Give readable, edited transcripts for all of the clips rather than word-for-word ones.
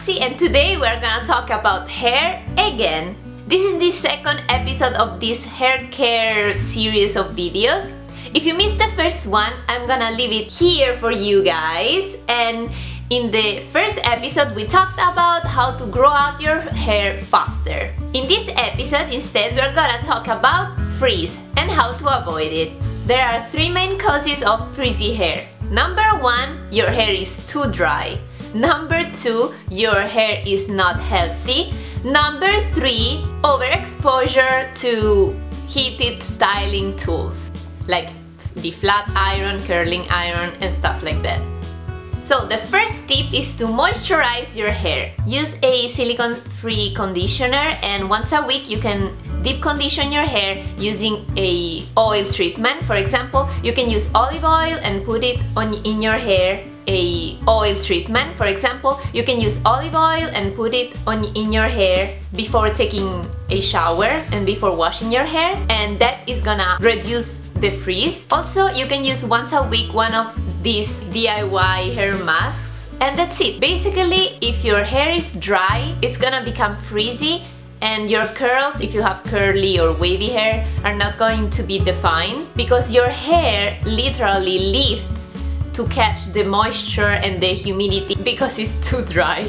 Roxy, and today we're gonna talk about hair again. This is the second episode of this hair care series of videos. If you missed the first one, I'm gonna leave it here for you guys. And in the first episode, we talked about how to grow out your hair faster. In this episode, instead, we're gonna talk about frizz and how to avoid it. There are three main causes of frizzy hair. Number one, your hair is too dry. Number two, your hair is not healthy. Number three, overexposure to heated styling tools like the flat iron, curling iron, and stuff like that. So the first tip is to moisturize your hair. Use a silicone-free conditioner, and once a week you can deep condition your hair using a oil treatment. For example, you can use olive oil and put it in your hair. A oil treatment. For example, you can use olive oil and put it in your hair before taking a shower and before washing your hair, and that is gonna reduce the frizz. Also, you can use once a week one of these DIY hair masks, and that's it. Basically, if your hair is dry, it's gonna become frizzy, and your curls, if you have curly or wavy hair, are not going to be defined because your hair literally lifts to catch the moisture and the humidity because it's too dry.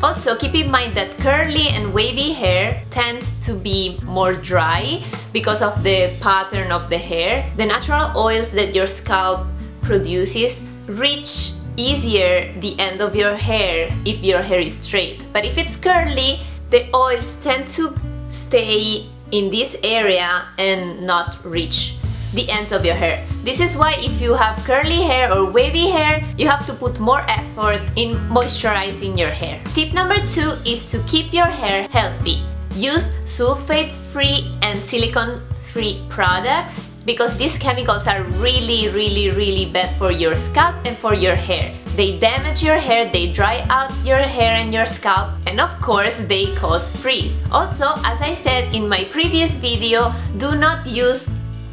Also, keep in mind that curly and wavy hair tends to be more dry because of the pattern of the hair. The natural oils that your scalp produces reach easier the end of your hair if your hair is straight. But if it's curly, the oils tend to stay in this area and not reach the ends of your hair. This is why if you have curly hair or wavy hair, you have to put more effort in moisturizing your hair. Tip number two is to keep your hair healthy. Use sulfate-free and silicone-free products because these chemicals are really bad for your scalp and for your hair. They damage your hair, they dry out your hair and your scalp, and of course they cause frizz. Also, as I said in my previous video, do not use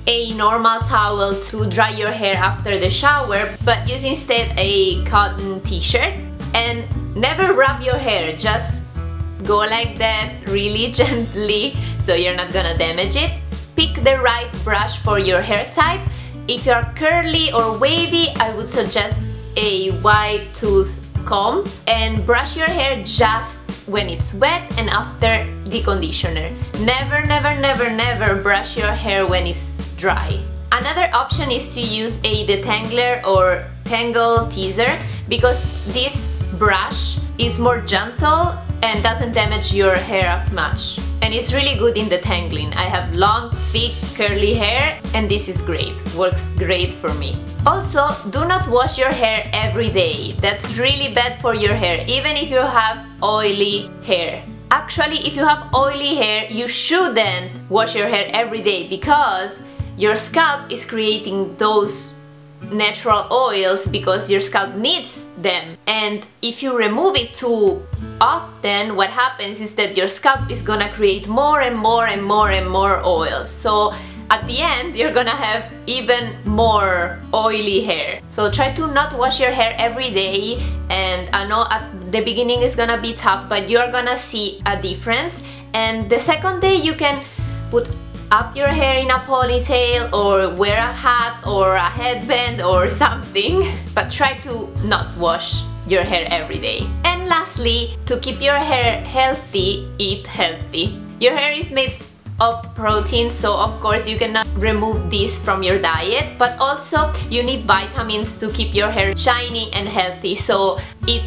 a normal towel to dry your hair after the shower, but use instead a cotton t-shirt, and never rub your hair, just go like that really gently so you're not gonna damage it. Pick the right brush for your hair type. If you're curly or wavy, I would suggest a wide tooth comb, and brush your hair just when it's wet and after the conditioner. Never brush your hair when it's dry. Another option is to use a detangler or tangle teaser because this brush is more gentle and doesn't damage your hair as much, and it's really good in detangling. I have long, thick, curly hair, and this is great. Works great for me. Also, do not wash your hair every day. That's really bad for your hair, even if you have oily hair. Actually, if you have oily hair, you shouldn't wash your hair every day because your scalp is creating those natural oils because your scalp needs them. And if you remove it too often, what happens is that your scalp is gonna create more and more oils. So at the end, you're gonna have even more oily hair. So try to not wash your hair every day, and I know at the beginning it's gonna be tough, but you're gonna see a difference. And the second day you can put up your hair in a ponytail or wear a hat or a headband or something, but try to not wash your hair every day. And lastly, to keep your hair healthy, eat healthy. Your hair is made of protein, so of course you cannot remove this from your diet, but also you need vitamins to keep your hair shiny and healthy. So eat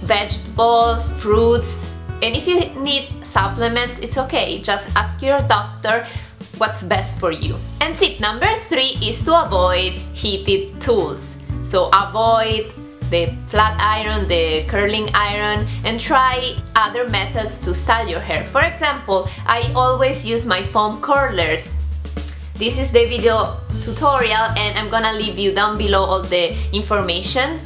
vegetables, fruits, and if you need supplements, it's okay. Just ask your doctor what's best for you. And tip number three is to avoid heated tools. So avoid the flat iron, the curling iron, and try other methods to style your hair. For example, I always use my foam curlers. This is the video tutorial, and I'm gonna leave you down below all the information.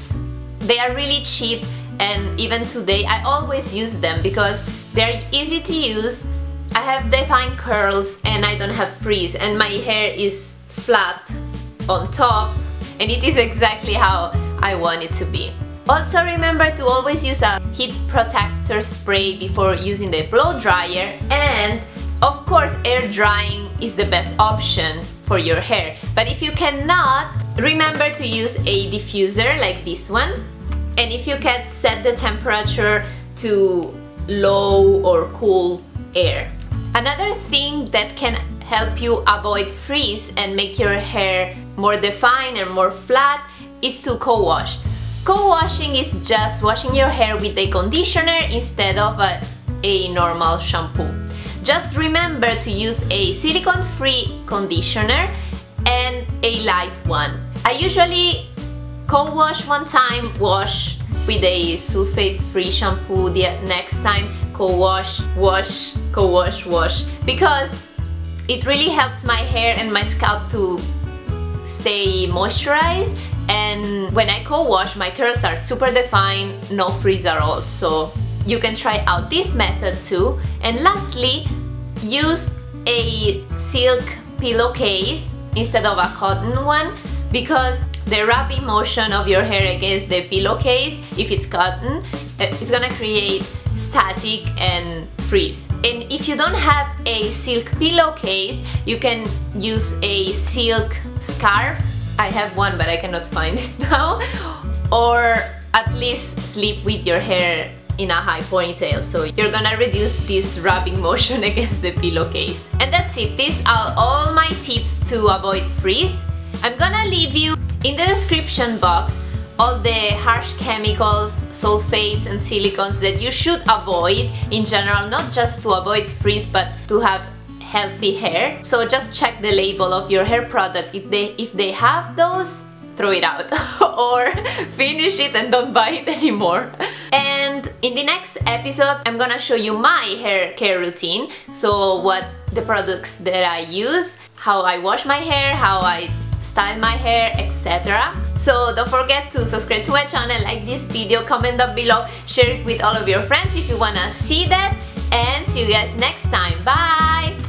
They are really cheap, and even today I always use them because they're easy to use. I have defined curls and I don't have frizz, and my hair is flat on top, and it is exactly how I want it to be. Also remember to always use a heat protector spray before using the blow dryer, and of course air drying is the best option for your hair. But if you cannot, remember to use a diffuser like this one, and if you can, set the temperature to low or cool air. Another thing that can help you avoid frizz and make your hair more defined and more flat is to co-wash. Co-washing is just washing your hair with a conditioner instead of a normal shampoo. Just remember to use a silicone-free conditioner and a light one. I usually co-wash one time, wash with a sulfate-free shampoo, the next time co-wash, wash, co-wash, wash, because it really helps my hair and my scalp to stay moisturized, and when I co-wash my curls are super defined, no frizz at all. So you can try out this method too. And lastly, use a silk pillowcase instead of a cotton one, because the rubbing motion of your hair against the pillowcase, if it's cotton, it's gonna create static and frizz. And if you don't have a silk pillowcase, you can use a silk scarf. I have one but I cannot find it now. Or at least sleep with your hair in a high ponytail, so you're gonna reduce this rubbing motion against the pillowcase. And that's it. These are all my tips to avoid frizz. I'm gonna leave you in the description box all the harsh chemicals, sulfates and silicones that you should avoid in general, not just to avoid frizz but to have healthy hair. So just check the label of your hair product. If they have those, throw it out or finish it and don't buy it anymore. And in the next episode I'm gonna show you my hair care routine, so what the products that I use, how I wash my hair, how I style my hair, etc. So don't forget to subscribe to my channel, like this video, comment down below, share it with all of your friends if you wanna see that, and see you guys next time. Bye!